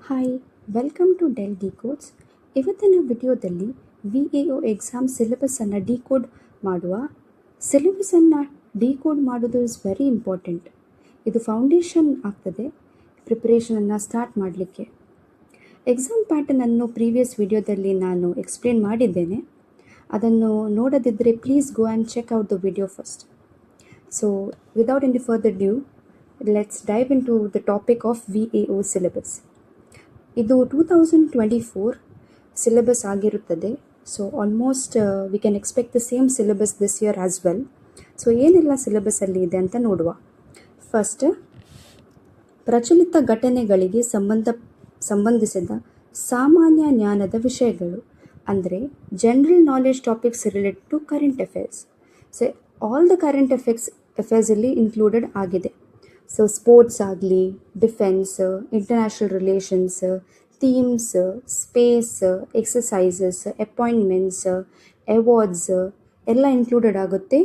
Hi welcome to Del Decodes. ಇವತ್ತಿನ ವಿಡಿಯೋದಲ್ಲಿ VAO exam ಸಿಲೆಬಸನ್ನು ಡಿಕೋಡ್ ಮಾಡುವ. ಸಿಲೆಬಸನ್ನು ಡಿಕೋಡ್ ಮಾಡೋದು ಇಸ್ ವೆರಿ ಇಂಪಾರ್ಟೆಂಟ್. ಇದು ಫೌಂಡೇಶನ್ ಆಗ್ತದೆ ಪ್ರಿಪ್ರೇಷನನ್ನು ಸ್ಟಾರ್ಟ್ ಮಾಡಲಿಕ್ಕೆ. ಎಕ್ಸಾಮ್ ಪ್ಯಾಟರ್ನನ್ನು ಪ್ರೀವಿಯಸ್ ವಿಡಿಯೋದಲ್ಲಿ ನಾನು ಎಕ್ಸ್ಪ್ಲೇನ್ ಮಾಡಿದ್ದೇನೆ. ಅದನ್ನು ನೋಡದಿದ್ದರೆ please go and check out the video first. So without any further due, let's dive into the topic of VAO syllabus. ಇದು 2024 ಸಿಲೆಬಸ್ ಆಗಿರುತ್ತದೆ. So almost we can expect the same syllabus this year as well. So ಏನೆಲ್ಲ ಸಿಲೆಬಸಲ್ಲಿ ಇದೆ ಅಂತ ನೋಡುವ. First, ಪ್ರಚಲಿತ ಘಟನೆಗಳಿಗೆ ಸಂಬಂಧಿಸಿದ ಸಾಮಾನ್ಯ ಜ್ಞಾನದ ವಿಷಯಗಳು, ಅಂದರೆ general knowledge topics related to current affairs. So all the current ಅಫೇರ್ಸಲ್ಲಿ ಇನ್ಕ್ಲೂಡೆಡ್ ಆಗಿದೆ. ಸೊ ಸ್ಪೋರ್ಟ್ಸ್ ಆಗಲಿ, defence, international relations, themes, space, exercises, appointments, awards ಎಲ್ಲ ಇನ್ಕ್ಲೂಡೆಡ್ ಆಗುತ್ತೆ,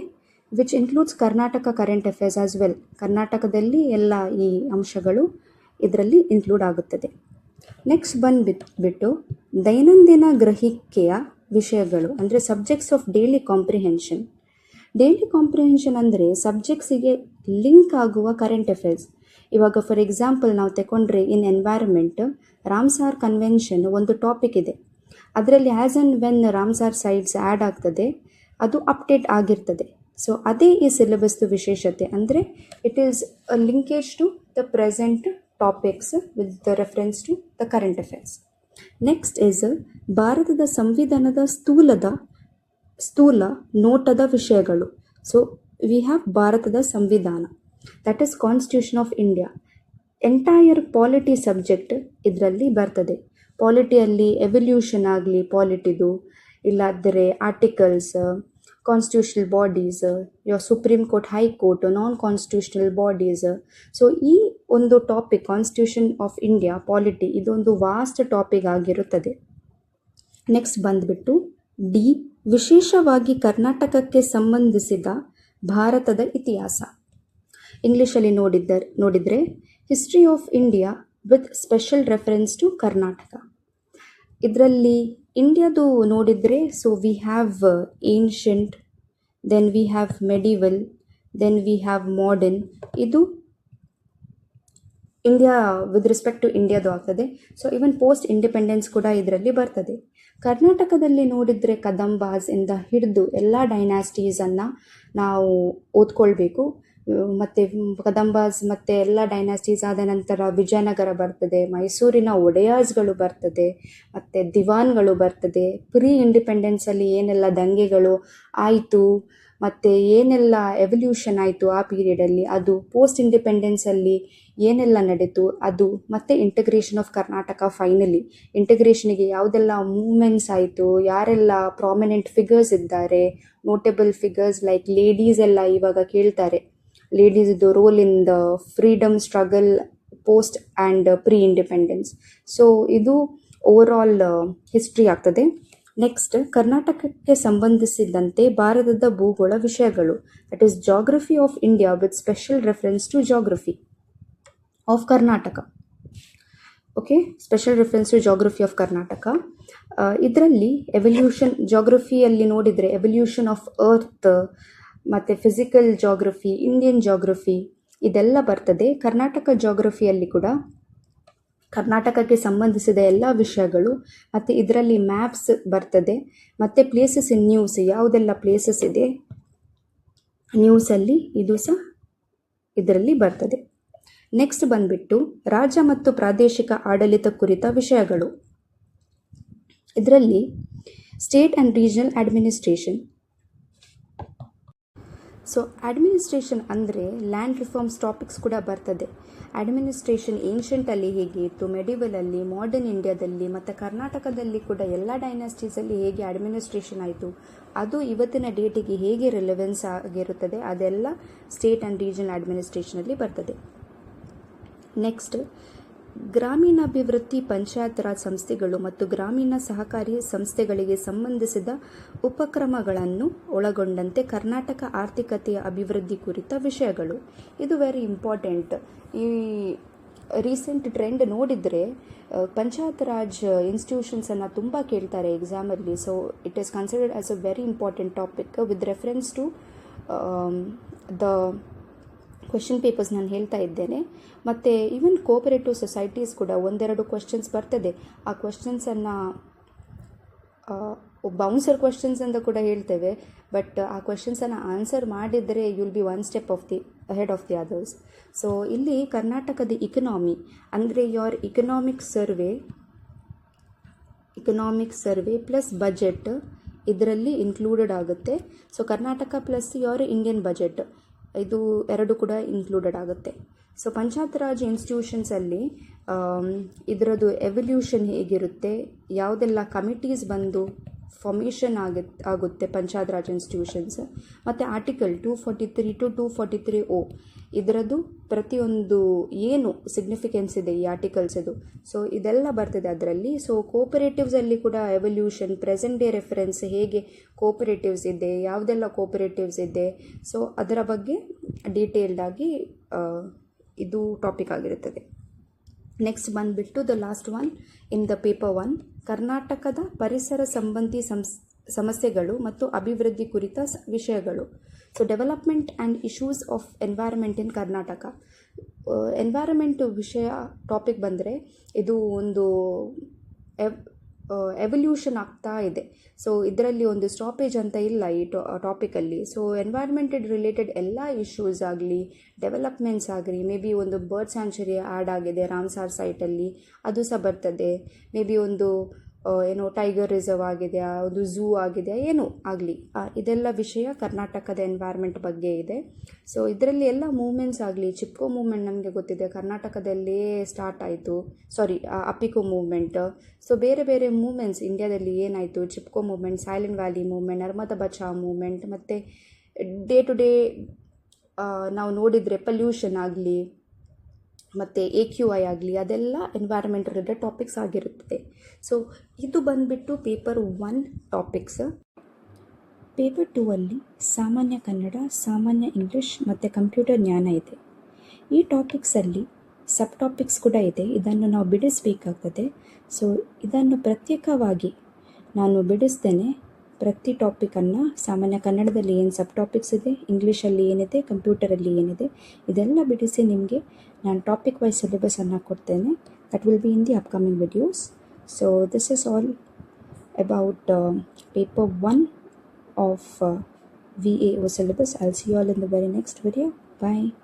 which includes Karnataka current affairs as well. ಕರ್ನಾಟಕದಲ್ಲಿ ಎಲ್ಲ ಈ ಅಂಶಗಳು ಇದರಲ್ಲಿ ಇನ್ಕ್ಲೂಡ್ ಆಗುತ್ತದೆ. ನೆಕ್ಸ್ಟ್ ಬಂದುಬಿಟ್ಟು ದೈನಂದಿನ ಗ್ರಹಿಕೆಯ ವಿಷಯಗಳು, ಅಂದರೆ subjects of daily comprehension. Daily comprehension ಅಂದರೆ ಸಬ್ಜೆಕ್ಟ್ಸಿಗೆ ಲಿಂಕ್ ಆಗುವ ಕರೆಂಟ್ ಅಫೇರ್ಸ್. ಇವಾಗ ಫಾರ್ ಎಕ್ಸಾಂಪಲ್ ನಾವು ತಗೊಂಡ್ರೆ ಇನ್ ಎನ್ವೈರನ್ಮೆಂಟ್ ರಾಮ್ಸಾರ್ ಕನ್ವೆನ್ಷನ್ ಒಂದು ಟಾಪಿಕ್ ಇದೆ. ಅದರಲ್ಲಿ as and when Ramsar sites add ಆಗ್ತದೆ, ಅದು ಅಪ್ಡೇಟ್ ಆಗಿರ್ತದೆ. ಸೊ ಅದೇ ಈ ಸಿಲೆಬಸ್ದು ವಿಶೇಷತೆ, ಅಂದರೆ it is a linkage to the present topics with the reference to the current affairs. Next is ಭಾರತದ ಸಂವಿಧಾನದ ಸ್ಥೂಲ ನೋಟದ ವಿಷಯಗಳು. ಸೊ ವಿ ಹ್ಯಾವ್ ಭಾರತದ ಸಂವಿಧಾನ, that is constitution of India. Entire polity subject ಇದರಲ್ಲಿ ಬರ್ತದೆ. ಪಾಲಿಟಿಯಲ್ಲಿ ಎವಲ್ಯೂಷನ್ ಆಗಲಿ ಪಾಲಿಟಿದು, ಇಲ್ಲಾದರೆ articles, constitutional bodies, supreme court, high court, non constitutional bodies. So ಈ ಒಂದು topic constitution of India polity, ಇದೊಂದು ವಾಸ್ಟ್ ಟಾಪಿಕ್ ಆಗಿರುತ್ತದೆ. ನೆಕ್ಸ್ಟ್ ಬಂದುಬಿಟ್ಟು ಡಿ, ವಿಶೇಷವಾಗಿ ಕರ್ನಾಟಕಕ್ಕೆ ಸಂಬಂಧಿಸಿದ ಭಾರತದ ಇತಿಹಾಸ. ಇಂಗ್ಲೀಷಲ್ಲಿ ನೋಡಿದರೆ history of India with special reference to Karnataka. ಇದರಲ್ಲಿ ಇಂಡಿಯಾದು ನೋಡಿದರೆ, so we have ancient, then we have medieval, then we have modern. ಇದು ಇಂಡಿಯಾ ವಿತ್ ರೆಸ್ಪೆಕ್ಟ್ ಟು ಇಂಡಿಯಾದು ಆಗ್ತದೆ. ಸೊ ಈವನ್ ಪೋಸ್ಟ್ ಇಂಡಿಪೆಂಡೆನ್ಸ್ ಕೂಡ ಇದರಲ್ಲಿ ಬರ್ತದೆ. ಕರ್ನಾಟಕದಲ್ಲಿ ನೋಡಿದರೆ ಕದಂಬಾಸ್ ಇಂದ ಹಿಡಿದು ಎಲ್ಲ ಡೈನಾಸ್ಟೀಸನ್ನು ನಾವು ಓದ್ಕೊಳ್ಬೇಕು. ಮತ್ತು ಕದಂಬಾಸ್ ಮತ್ತು ಎಲ್ಲ ಡೈನಾಸ್ಟೀಸ್ ಆದ ನಂತರ ವಿಜಯನಗರ ಬರ್ತದೆ, ಮೈಸೂರಿನ ಒಡೆಯರ್ಸ್ಗಳು ಬರ್ತದೆ, ಮತ್ತು ದಿವಾನ್ಗಳು ಬರ್ತದೆ. ಪ್ರೀ ಇಂಡಿಪೆಂಡೆನ್ಸಲ್ಲಿ ಏನೆಲ್ಲ ದಂಗೆಗಳು ಆಯಿತು ಮತ್ತು ಏನೆಲ್ಲ ಎವಲ್ಯೂಷನ್ ಆಯಿತು ಆ ಪೀರಿಯಡಲ್ಲಿ, ಅದು ಪೋಸ್ಟ್ ಇಂಡಿಪೆಂಡೆನ್ಸಲ್ಲಿ ಏನೆಲ್ಲ ನಡೀತು ಅದು, ಮತ್ತು ಇಂಟಿಗ್ರೇಷನ್ ಆಫ್ ಕರ್ನಾಟಕ. ಫೈನಲಿ ಇಂಟಿಗ್ರೇಷನಿಗೆ ಯಾವುದೆಲ್ಲ ಮೂವ್ಮೆಂಟ್ಸ್ ಆಯಿತು, ಯಾರೆಲ್ಲ ಪ್ರಾಮಿನೆಂಟ್ ಫಿಗರ್ಸ್ ಇದ್ದಾರೆ, ನೋಟೆಬಲ್ ಫಿಗರ್ಸ್ ಲೈಕ್ ಲೇಡೀಸ್ ಎಲ್ಲ ಇವಾಗ ಕೇಳ್ತಾರೆ, ಲೇಡೀಸ್ದು role in the freedom struggle post and pre independence. So ಇದು ಓವರಾಲ್ ಹಿಸ್ಟ್ರಿ ಆಗ್ತದೆ. ನೆಕ್ಸ್ಟ್, ಕರ್ನಾಟಕಕ್ಕೆ ಸಂಬಂಧಿಸಿದಂತೆ ಭಾರತದ ಭೂಗೋಳ ವಿಷಯಗಳು, that is geography of India with special reference to geography of Karnataka. Okay, special reference to geography of Karnataka. ಇದರಲ್ಲಿ ಎವಲ್ಯೂಷನ್ ಜಾಗ್ರಫಿಯಲ್ಲಿ ನೋಡಿದರೆ ಎವಲ್ಯೂಷನ್ ಆಫ್ ಅರ್ತ್ ಮತ್ತು ಫಿಸಿಕಲ್ ಜಾಗ್ರಫಿ, ಇಂಡಿಯನ್ ಜಾಗ್ರಫಿ ಇದೆಲ್ಲ ಬರ್ತದೆ. ಕರ್ನಾಟಕ ಜಾಗ್ರಫಿಯಲ್ಲಿ ಕೂಡ ಕರ್ನಾಟಕಕ್ಕೆ ಸಂಬಂಧಿಸಿದ ಎಲ್ಲ ವಿಷಯಗಳು, ಮತ್ತು ಇದರಲ್ಲಿ ಮ್ಯಾಪ್ಸ್ ಬರ್ತದೆ, ಮತ್ತು ಪ್ಲೇಸಸ್ ಇನ್ ನ್ಯೂಸ್, ಯಾವುದೆಲ್ಲ ಪ್ಲೇಸಸ್ ಇದೆ ನ್ಯೂಸಲ್ಲಿ ಇದು ಸಹ ಇದರಲ್ಲಿ ಬರ್ತದೆ. ನೆಕ್ಸ್ಟ್ ಬಂದುಬಿಟ್ಟು ರಾಜ್ಯ ಮತ್ತು ಪ್ರಾದೇಶಿಕ ಆಡಳಿತ ಕುರಿತ ವಿಷಯಗಳು. ಇದರಲ್ಲಿ state and regional administration. So administration ಅಂದರೆ ಲ್ಯಾಂಡ್ ರಿಫಾರ್ಮ್ಸ್ ಟಾಪಿಕ್ಸ್ ಕೂಡ ಬರ್ತದೆ. ಅಡ್ಮಿನಿಸ್ಟ್ರೇಷನ್ ಏನ್ಷಂಟಲ್ಲಿ ಹೇಗೆ ಇತ್ತು, ಮೆಡಿವಲಲ್ಲಿ, ಮಾಡರ್ನ್ ಇಂಡಿಯಾದಲ್ಲಿ, ಮತ್ತು ಕರ್ನಾಟಕದಲ್ಲಿ ಕೂಡ ಎಲ್ಲ ಡೈನಾಸ್ಟೀಸಲ್ಲಿ ಹೇಗೆ ಅಡ್ಮಿನಿಸ್ಟ್ರೇಷನ್ ಆಯಿತು, ಅದು ಇವತ್ತಿನ ಡೇಟಿಗೆ ಹೇಗೆ ರಿಲೆವೆನ್ಸ್ ಆಗಿರುತ್ತದೆ, ಅದೆಲ್ಲ ಸ್ಟೇಟ್ ಆ್ಯಂಡ್ ರೀಜನಲ್ ಅಡ್ಮಿನಿಸ್ಟ್ರೇಷನಲ್ಲಿ ಬರ್ತದೆ. ನೆಕ್ಸ್ಟ್, ಗ್ರಾಮೀಣಾಭಿವೃದ್ಧಿ, ಪಂಚಾಯತ್ ರಾಜ್ ಸಂಸ್ಥೆಗಳು ಮತ್ತು ಗ್ರಾಮೀಣ ಸಹಕಾರಿ ಸಂಸ್ಥೆಗಳಿಗೆ ಸಂಬಂಧಿಸಿದ ಉಪಕ್ರಮಗಳನ್ನು ಒಳಗೊಂಡಂತೆ ಕರ್ನಾಟಕ ಆರ್ಥಿಕತೆಯ ಅಭಿವೃದ್ಧಿ ಕುರಿತ ವಿಷಯಗಳು. ಇದು ವೆರಿ ಇಂಪಾರ್ಟೆಂಟ್. ಈ ರೀಸೆಂಟ್ ಟ್ರೆಂಡ್ ನೋಡಿದರೆ ಪಂಚಾಯತ್ ರಾಜ್ ಇನ್ಸ್ಟಿಟ್ಯೂಷನ್ಸನ್ನು ತುಂಬ ಕೇಳ್ತಾರೆ ಎಕ್ಸಾಮಲ್ಲಿ. So it is considered as a very important topic with reference to the question papers ನಾನು ಹೇಳ್ತಾ ಇದ್ದೇನೆ. ಮತ್ತು ಈವನ್ ಕೋಆಪರೇಟಿವ್ ಸೊಸೈಟೀಸ್ ಕೂಡ ಒಂದೆರಡು ಕ್ವೆಶನ್ಸ್ ಬರ್ತದೆ. ಆ ಕ್ವೆಶನ್ಸನ್ನು ಬೌನ್ಸರ್ ಕ್ವೆಶನ್ಸ್ ಅಂತ ಕೂಡ ಹೇಳ್ತೇವೆ. ಬಟ್ ಆ ಕ್ವೆಶನ್ಸನ್ನು ಆನ್ಸರ್ ಮಾಡಿದರೆ you will be one step of the ahead of the others. So ಇಲ್ಲಿ ಕರ್ನಾಟಕದ ಇಕನಾಮಿ ಅಂದರೆ your economic survey plus budget ಇದರಲ್ಲಿ ಇನ್ಕ್ಲೂಡೆಡ್ ಆಗುತ್ತೆ. So Karnataka plus your Indian budget ಇದು ಎರಡು ಕೂಡ ಇನ್ಕ್ಲೂಡೆಡ್ ಆಗುತ್ತೆ. ಸೊ ಪಂಚಾಯತ್ ರಾಜ್ ಇನ್ಸ್ಟಿಟ್ಯೂಷನ್ಸಲ್ಲಿ ಇದರದ್ದು ಎವಲ್ಯೂಷನ್ ಹೇಗಿರುತ್ತೆ, ಯಾವುದೆಲ್ಲ ಕಮಿಟೀಸ್ ಬಂದು ಫಾರ್ಮೇಷನ್ ಆಗುತ್ತೆ ಪಂಚಾಯತ್ ರಾಜ್ ಇನ್ಸ್ಟಿಟ್ಯೂಷನ್ಸ್, ಮತ್ತು ಆರ್ಟಿಕಲ್ 243 to 243 ಇದರದ್ದು ಪ್ರತಿಯೊಂದು ಏನು ಸಿಗ್ನಿಫಿಕೆನ್ಸ್ ಇದೆ ಈ ಆರ್ಟಿಕಲ್ಸ್ ಇದು. ಸೊ ಇದೆಲ್ಲ ಬರ್ತದೆ ಅದರಲ್ಲಿ. ಸೊ ಕೋಪರೇಟಿವ್ಸಲ್ಲಿ ಕೂಡ ಎವಲ್ಯೂಷನ್, ಪ್ರೆಸೆಂಟ್ ಡೇ ರೆಫರೆನ್ಸ್, ಹೇಗೆ ಕೋಪರೇಟಿವ್ಸ್ ಇದೆ, ಯಾವುದೆಲ್ಲ ಕೋಪರೇಟಿವ್ಸ್ ಇದೆ, ಸೊ ಅದರ ಬಗ್ಗೆ ಡೀಟೇಲ್ಡಾಗಿ ಇದು ಟಾಪಿಕ್ ಆಗಿರುತ್ತದೆ. ನೆಕ್ಸ್ಟ್ ಬಂದುಬಿಟ್ಟು the last one in the paper 1, ಕರ್ನಾಟಕದ ಪರಿಸರ ಸಂಬಂಧಿ ಸಮಸ್ಯೆಗಳು ಮತ್ತು ಅಭಿವೃದ್ಧಿ ಕುರಿತ ವಿಷಯಗಳು. So development and issues of environment in Karnataka. Environment ವಿಷಯ ಟಾಪಿಕ್ ಬಂದರೆ ಇದು ಒಂದು ಎವಲ್ಯೂಷನ್ ಆಗ್ತಾ ಇದೆ. ಸೊ ಇದರಲ್ಲಿ ಒಂದು ಸ್ಟಾಪೇಜ್ ಅಂತ ಇಲ್ಲ ಈ ಟಾಪಿಕಲ್ಲಿ. ಸೊ ಎನ್ವೈರ್ಮೆಂಟೆಡ್ ರಿಲೇಟೆಡ್ ಎಲ್ಲ ಇಶ್ಯೂಸ್ ಆಗಲಿ, ಡೆವಲಪ್ಮೆಂಟ್ಸ್ ಆಗಲಿ, ಮೇ ಬಿ ಒಂದು ಬರ್ಡ್ ಸ್ಯಾಂಚುರಿ ಆ್ಯಡ್ ಆಗಿದೆ ರಾಮ್ಸಾರ್ ಸೈಟಲ್ಲಿ, ಅದು ಸಹ ಬರ್ತದೆ. ಮೇ ಬಿ ಒಂದು ಏನೋ ಟೈಗರ್ ರಿಸರ್ವ್ ಆಗಿದೆಯಾ, ಒಂದು ಝೂ ಆಗಿದೆಯಾ, ಏನೂ ಆಗಲಿ, ಇದೆಲ್ಲ ವಿಷಯ ಕರ್ನಾಟಕದ ಎನ್ವೈರ್ಮೆಂಟ್ ಬಗ್ಗೆ ಇದೆ. ಸೊ ಇದರಲ್ಲಿ ಎಲ್ಲ ಮೂಮೆಂಟ್ಸ್ ಆಗಲಿ, ಚಿಪ್ಕೋ ಮೂಮೆಂಟ್ ನಮಗೆ ಗೊತ್ತಿದೆ ಕರ್ನಾಟಕದಲ್ಲೇ ಸ್ಟಾರ್ಟ್ ಆಯಿತು, ಅಪಿಕೋ ಮೂವ್ಮೆಂಟ್. ಸೊ ಬೇರೆ ಬೇರೆ ಮೂಮೆಂಟ್ಸ್ ಇಂಡಿಯಾದಲ್ಲಿ ಏನಾಯಿತು, Chipko movement, silent valley movement, Narmada ಬಚಾವ್ ಮೂವ್ಮೆಂಟ್, ಮತ್ತು ಡೇ ಟು ಡೇ ನಾವು ನೋಡಿದರೆ ಪಲ್ಯೂಷನ್ ಆಗಲಿ ಮತ್ತು AQI ಆಗಲಿ, ಅದೆಲ್ಲ ಎನ್ವೈರ್ಮೆಂಟ್ ರಿಲೇಟೆಡ್ ಟಾಪಿಕ್ಸ್ ಆಗಿರುತ್ತದೆ. ಸೊ ಇದು ಬಂದುಬಿಟ್ಟು ಪೇಪರ್ 1 ಟಾಪಿಕ್ಸ್. ಪೇಪರ್ 2ಅಲ್ಲಿ ಸಾಮಾನ್ಯ ಕನ್ನಡ, ಸಾಮಾನ್ಯ ಇಂಗ್ಲೀಷ್ ಮತ್ತು ಕಂಪ್ಯೂಟರ್ ಜ್ಞಾನ ಇದೆ. ಈ ಟಾಪಿಕ್ಸಲ್ಲಿ ಸಬ್ ಟಾಪಿಕ್ಸ್ ಕೂಡ ಇದೆ, ಇದನ್ನು ನಾವು ಬಿಡಿಸಬೇಕಾಗ್ತದೆ. ಸೊ ಇದನ್ನು ಪ್ರತ್ಯೇಕವಾಗಿ ನಾನು ಬಿಡಿಸ್ತೇನೆ. ಪ್ರತಿ ಟಾಪಿಕನ್ನು ಸಾಮಾನ್ಯ ಕನ್ನಡದಲ್ಲಿ ಏನು ಸಬ್ ಟಾಪಿಕ್ಸ್ ಇದೆ, ಇಂಗ್ಲೀಷಲ್ಲಿ ಏನಿದೆ, ಕಂಪ್ಯೂಟರಲ್ಲಿ ಏನಿದೆ, ಇದೆಲ್ಲ ಬಿಡಿಸಿ ನಿಮಗೆ ನಾನು ಟಾಪಿಕ್ ವೈಸ್ ಸಿಲೆಬಸನ್ನು ಕೊಡ್ತೇನೆ. That will be in the upcoming videos. So this is all about paper 1 of VAO syllabus. I'll see you all in the very next video. Bye.